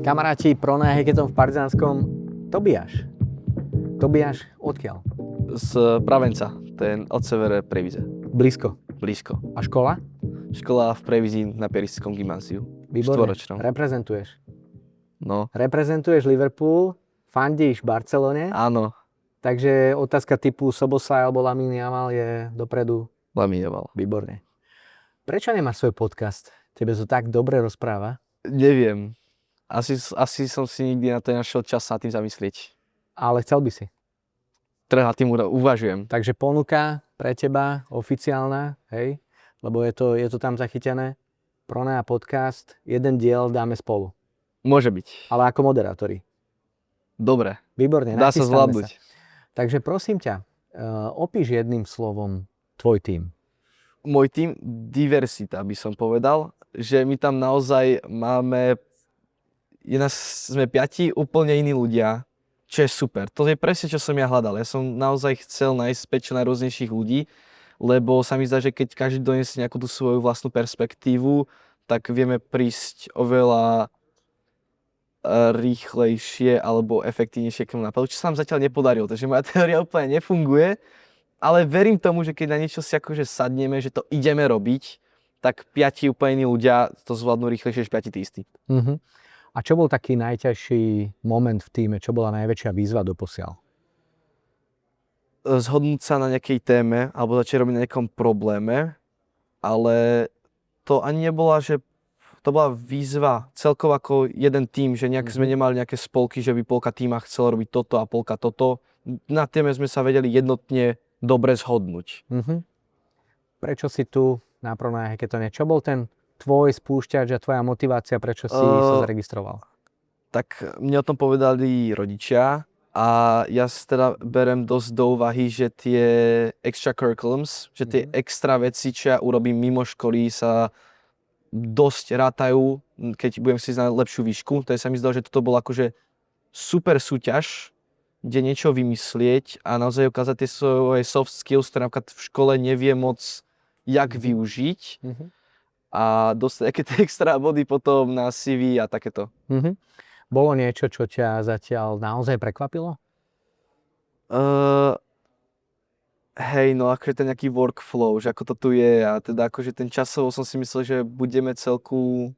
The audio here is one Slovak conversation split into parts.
Kamaráti, pro Heketom v Partizánskom, Tobiáš. Tobiáš, odkiaľ? Z Pravenca, ten od severe Previze. Blízko. Blízko. A škola? Škola v Previzi na Pieristickom gymnáziu. Výborne. Štvoročnom. Reprezentuješ. No. Reprezentuješ Liverpool, fandíš Barcelone, Áno. takže otázka typu Soboslaj alebo Lamine Yamal je dopredu. Lamine Yamal. Výborne. Prečo nemáš svoj podcast? Tebe to tak dobre rozpráva. Neviem. Asi som si nikdy na to nenašiel čas sa tým zamyslieť. Ale chcel by si. Teda nad tým uvažujem. Takže ponuka pre teba oficiálna, hej? Lebo je to tam zachytené. Pronea podcast, jeden diel dáme spolu. Môže byť. Ale ako moderátori. Dobre. Výborne, Dá sa nachystáme zvládnuť. Takže prosím ťa, opíš jedným slovom tvoj tím. Môj tím diverzita by som povedal, že my tam naozaj máme, sme 5 úplne iní ľudia, čo je super. To je presne, čo som ja hľadal. Ja som naozaj chcel nájsť čo najrôznejších ľudí, lebo sa mi zdá, že keď každý donesie nejakú tú svoju vlastnú perspektívu, tak vieme prísť oveľa rýchlejšie alebo efektívnejšie k tomu nápadu, čo sa nám zatiaľ nepodarilo. Takže moja teória úplne nefunguje, ale verím tomu, že keď na niečo si akože sadneme, že to ideme robiť, tak 5 úplne iní ľudia to zvládnu rýchlejšie než 5 tí istí. Uh-huh. A čo bol taký najťažší moment v tíme? Čo bola najväčšia výzva doposiaľ? Zhodnúť sa na nejakej téme alebo začať robiť na nejakom probléme, ale to ani nebola, že to bola výzva celkovo ako jeden tím, že nejak sme nemali nejaké spolky, že by polka tíma chcela robiť toto a polka toto. Na téme sme sa vedeli jednotne dobre zhodnúť. Uh-huh. Prečo si tu na Pronea Heketone? Čo bol ten tvoj spúšťač a tvoja motivácia, prečo si sa zaregistroval? Tak mne o tom povedali rodičia a ja si teda berem dosť do úvahy, že tie extra curriculums, že tie extra veci, čo ja urobím mimo školy, sa dosť rátajú, keď budem si na lepšiu výšku. Takže sa mi zdalo, že toto bolo akože super súťaž, kde niečo vymyslieť a naozaj ukázať tie svoje soft skills, ktoré napríklad v škole nevie moc jak využiť. A dostať také tie extra body potom na CV a takéto. Bolo niečo, čo ťa zatiaľ naozaj prekvapilo? Hej, no akože ten nejaký workflow, že ako to tu je a teda akože ten časovo som si myslel, že budeme celku,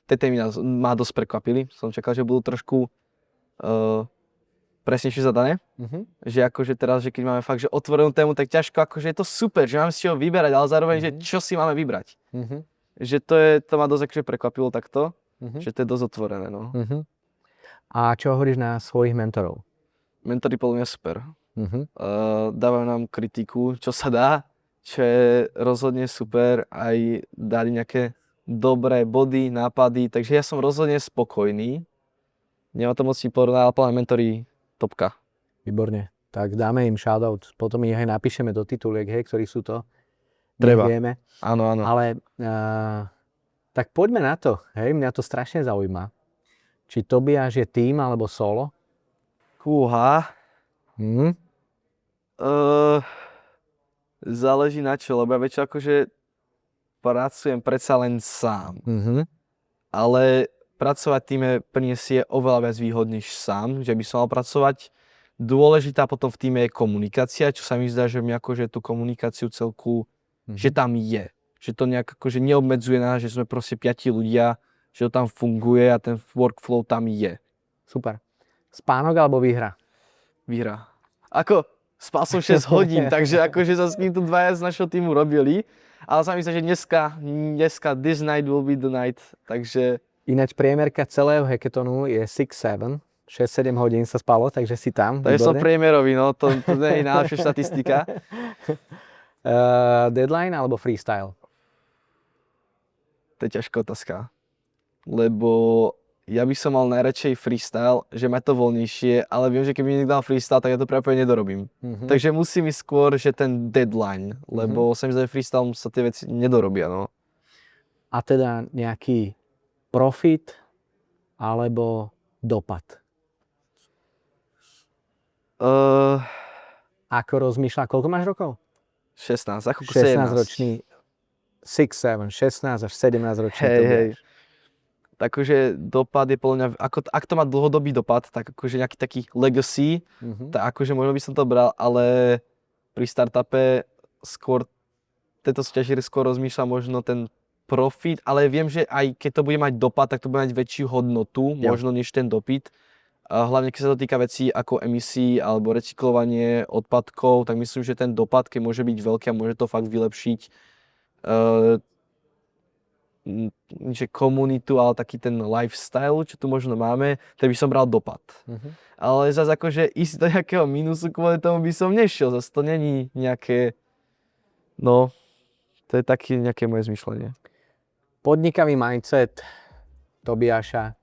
tie témy ma dosť prekvapili. Som čakal, že budú trošku presnejšie zadané. Že akože teraz, že keď máme fakt, že otvorenú tému, tak ťažko, akože je to super, že máme si čo vyberať, ale zároveň, že čo si máme vybrať. Že to ma dosť akože prekvapilo takto, že to je dosť otvorené, no. A čo hovoríš na svojich mentorov? Mentori podľa mňa super. Dávajú nám kritiku, čo sa dá, čo je rozhodne super, aj dali nejaké dobré body, nápady, takže ja som rozhodne spokojný. Nemám to moc si povedať, ale plne mentori topka. Výborne. Tak dáme im shoutout, potom ich aj napíšeme do tituliek, hej, ktorí sú to. Treba. Vieme. Áno, áno. Ale tak poďme na to, hej, mňa to strašne zaujíma. Či Tobiáš je tým alebo solo? Záleží na čo, lebo ja väčšinou akože pracujem predsa len sám. Ale pracovať v tíme prinesie oveľa viac výhod než sám, že by som mal pracovať. Dôležitá potom v tíme je komunikácia, čo sa mi zdá, že mi akože tú komunikáciu celku, že tam je. Že to nejak akože neobmedzuje nás, že sme proste 5 ľudia, že to tam funguje a ten workflow tam je. Super. Spánok alebo výhra? Výhra. Ako, spal som 6 hodín, takže akože sa s ním tu dvaja z našho týmu robili. Ale sa mi zdá, že dneska this night will be the night, takže... Ináč priemerka celého hackathonu je 6-7. 6-7 hodín sa spalo, takže si tam. Takže som priemerový, no, to nie je najlepšia štatistika. Deadline alebo freestyle? To je ťažká otázka. Lebo ja by som mal najradšej freestyle, že má to voľnejšie, ale viem, že keby mi niekto dal freestyle, tak ja to práve nedorobím. Takže musí mi skôr, že ten deadline, lebo sa mi zdá, že freestyle sa tie veci nedorobia, no. A teda nejaký profit alebo dopad? Ako rozmýšľa, koľko máš rokov? 16, ako 16 ročný, 6, 7, 16 až 17 ročný Tobiáš. Takže dopad je podľa mňa, ak to má dlhodobý dopad, tak akože nejaký taký legacy, tak akože možno by som to bral, ale pri startupe skôr tejto súťaži skôr rozmýšľam možno ten profit, ale viem, že aj keď to bude mať dopad, tak to bude mať väčšiu hodnotu, možno než ten dopyt. A hlavne keď sa to týka vecí ako emisí alebo recyklovanie odpadkov, tak myslím, že ten dopad, keď môže byť veľký a môže to fakt vylepšiť že komunitu, ale taký ten lifestyle, čo tu možno máme, tak by som bral dopad. Ale zase akože ísť do nejakého minusu kvôli tomu by som nešiel, zase to není nejaké, no, to je také nejaké moje zmyšľanie. Podnikavý mindset Tobiáša.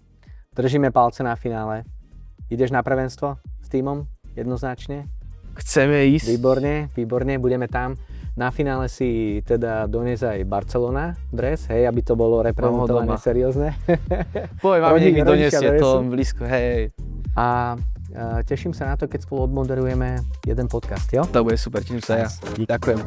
Držíme palce na finále. Ideš na prvenstvo s tímom? Jednoznačne? Chceme ísť. Výborne, budeme tam. Na finále si teda donies aj Barcelona dres, hej, aby to bolo reprezentované seriózne. Poviem, mám niekdy doniesie to blízko, hej. A teším sa na to, keď spolu odmoderujeme jeden podcast, jo? To bude super, teším sa ja. Ďakujem.